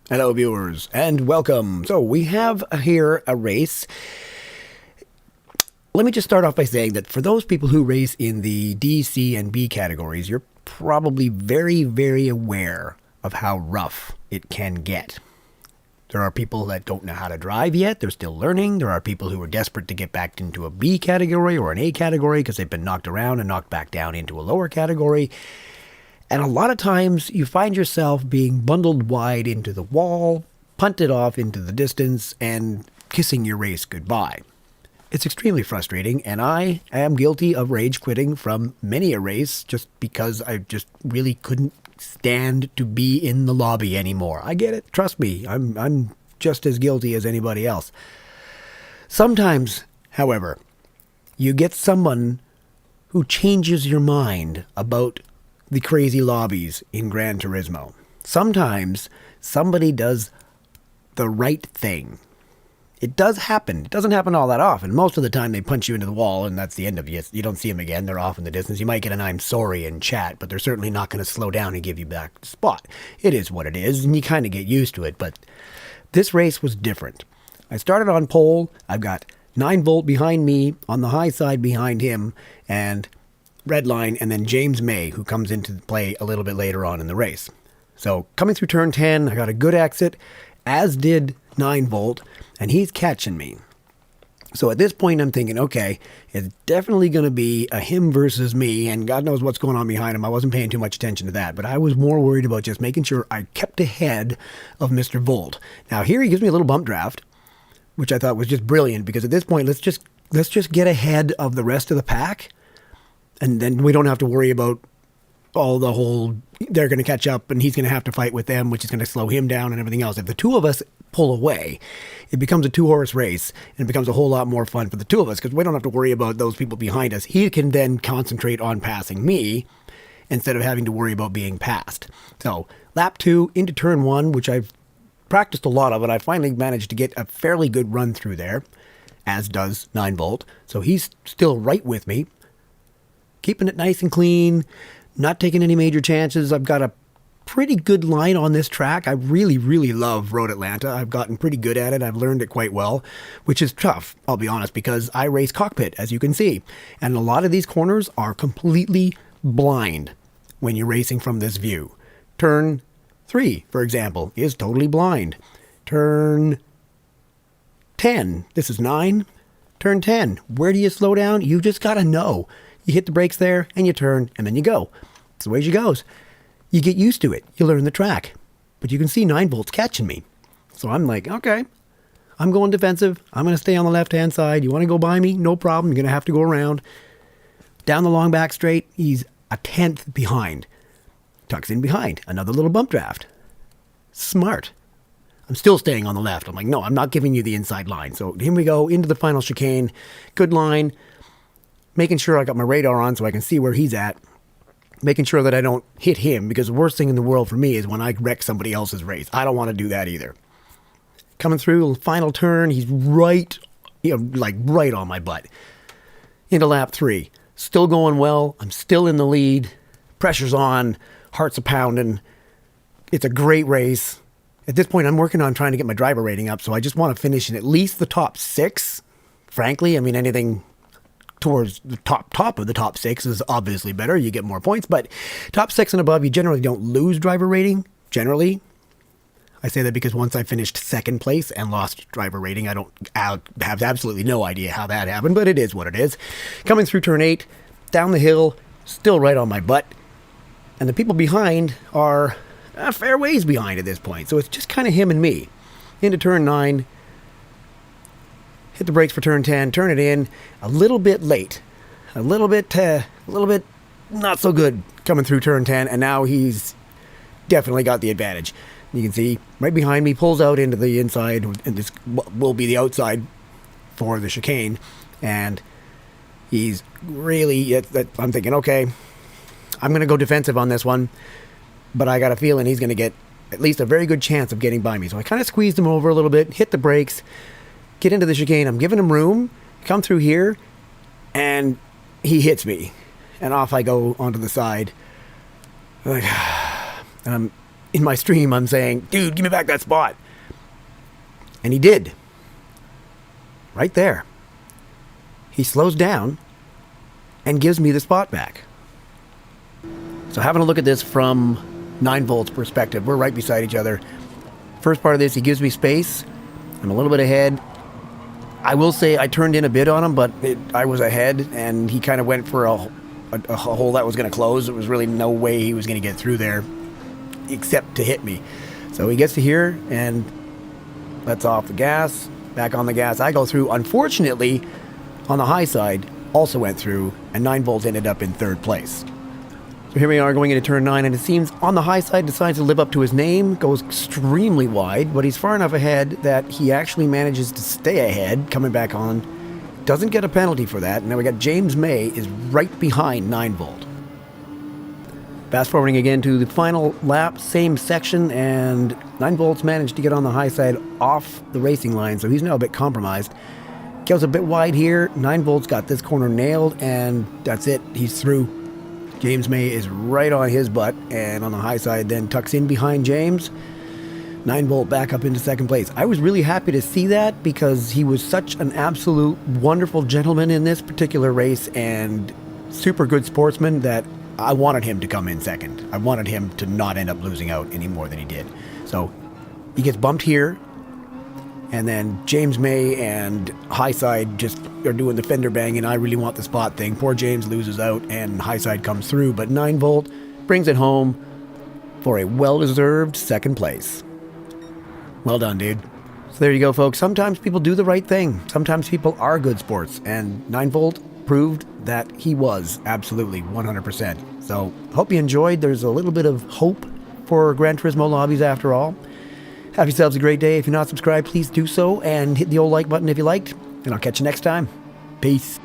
Hello, viewers, and welcome. So we have here a race. Let me just start off by saying that for those people who race in the D, C, and B categories, you're probably very, very aware of how rough it can get. There are people that don't know how to drive yet. They're still learning. There are people who are desperate to get back into a B category or an A category because they've been knocked around and knocked back down into a lower category. And a lot of times you find yourself being bundled wide into the wall, punted off into the distance, and kissing your race goodbye. It's extremely frustrating, and I am guilty of rage quitting from many a race just because I just really couldn't stand to be in the lobby anymore. I get it. Trust me. I'm just as guilty as anybody else. Sometimes, however, you get someone who changes your mind about the crazy lobbies in Gran Turismo. Sometimes somebody does the right thing. It does happen. It doesn't happen all that often. Most of the time they punch you into the wall and that's the end of you. You don't see them again. They're off in the distance. You might get an I'm sorry in chat, but they're certainly not going to slow down and give you back the spot. It is what it is, and you kind of get used to it. But this race was different. I started on pole. I've got 9 Volt behind me, on the high side behind him, and red line, and then James May, who comes into play a little bit later on in the race. So coming through turn 10, I got a good exit, as did 9 Volt, and he's catching me. So at this point, I'm thinking, okay, it's definitely going to be a him versus me, and God knows what's going on behind him. I wasn't paying too much attention to that, but I was more worried about just making sure I kept ahead of Mr. Volt. Now here he gives me a little bump draft, which I thought was just brilliant, because at this point, let's just get ahead of the rest of the pack. And then we don't have to worry about they're going to catch up and he's going to have to fight with them, which is going to slow him down and everything else. If the two of us pull away, it becomes a 2-horse race and it becomes a whole lot more fun for the two of us because we don't have to worry about those people behind us. He can then concentrate on passing me instead of having to worry about being passed. So lap 2 into turn 1, which I've practiced a lot of, and I finally managed to get a fairly good run through there, as does 9 Volt. So he's still right with me. Keeping it nice and clean, not taking any major chances. I've got a pretty good line on this track. I really, really love Road Atlanta. I've gotten pretty good at it. I've learned it quite well, which is tough, I'll be honest, because I race cockpit, as you can see. And a lot of these corners are completely blind when you're racing from this view. Turn 3, for example, is totally blind. Turn 10, this is 9. Turn 10, where do you slow down? You just got to know. You hit the brakes there, and you turn, and then you go. It's the way she goes. You get used to it. You learn the track. But you can see 9 Volt's catching me. So I'm like, okay, I'm going defensive. I'm going to stay on the left-hand side. You want to go by me? No problem. You're going to have to go around. Down the long back straight, he's a 10th behind. Tucks in behind. Another little bump draft. Smart. I'm still staying on the left. I'm like, no, I'm not giving you the inside line. So here we go into the final chicane. Good line. Making sure I got my radar on so I can see where he's at. Making sure that I don't hit him, because the worst thing in the world for me is when I wreck somebody else's race. I don't want to do that either. Coming through, final turn, he's right, right on my butt. Into lap 3. Still going well. I'm still in the lead. Pressure's on. Heart's a pounding. It's a great race. At this point, I'm working on trying to get my driver rating up, so I just want to finish in at least the top 6. Frankly, I mean, anything towards the top of the top 6 is obviously better. You get more points, but top 6 and above, you generally don't lose driver rating. Generally, I say that because once I finished 2nd place and lost driver rating, I have absolutely no idea how that happened, but it is what it is. Coming through turn 8, down the hill, still right on my butt, and the people behind are a fair ways behind at this point, so it's just kind of him and me. Into turn 9. Hit the brakes for turn 10, turn it in a little bit late, a little bit not so good coming through turn 10, and now he's definitely got the advantage. You can see right behind me, pulls out into the inside, and this will be the outside for the chicane, and he's really, I'm thinking, okay, I'm going to go defensive on this one, but I got a feeling he's going to get at least a very good chance of getting by me. So I kind of squeezed him over a little bit, hit the brakes, get into the chicane. I'm giving him room, come through here, and he hits me. And off I go onto the side. And I'm in my stream, I'm saying, dude, give me back that spot. And he did. Right there. He slows down and gives me the spot back. So having a look at this from 9Volt's perspective, we're right beside each other. First part of this, he gives me space. I'm a little bit ahead. I will say I turned in a bit on him, but I was ahead, and he kind of went for a hole that was going to close. There was really no way he was going to get through there, except to hit me. So he gets to here and lets off the gas, back on the gas. I go through. Unfortunately, on the high side, also went through, and 9Volt ended up in third place. So here we are going into turn 9, and it seems on the high side decides to live up to his name, goes extremely wide, but he's far enough ahead that he actually manages to stay ahead, coming back on. Doesn't get a penalty for that. And now we got James May is right behind 9Volt. Fast forwarding again to the final lap, same section, and 9Volt's managed to get on the high side off the racing line, so he's now a bit compromised. Goes a bit wide here. 9Volt's got this corner nailed, and that's it. He's through. James May is right on his butt, and on the high side then tucks in behind James. 9Volt back up into second place. I was really happy to see that because he was such an absolute wonderful gentleman in this particular race and super good sportsman that I wanted him to come in second. I wanted him to not end up losing out any more than he did. So he gets bumped here, and then James May and Highside just are doing the fender banging. I really want the spot thing. Poor James loses out, and Highside comes through, but 9Volt brings it home for a well-deserved second place. Well done, dude. So there you go, folks. Sometimes people do the right thing. Sometimes people are good sports, and 9Volt proved that he was absolutely 100%. So hope you enjoyed. There's a little bit of hope for Gran Turismo lobbies after all. Have yourselves a great day. If you're not subscribed, please do so, and hit the old like button if you liked, and I'll catch you next time. Peace.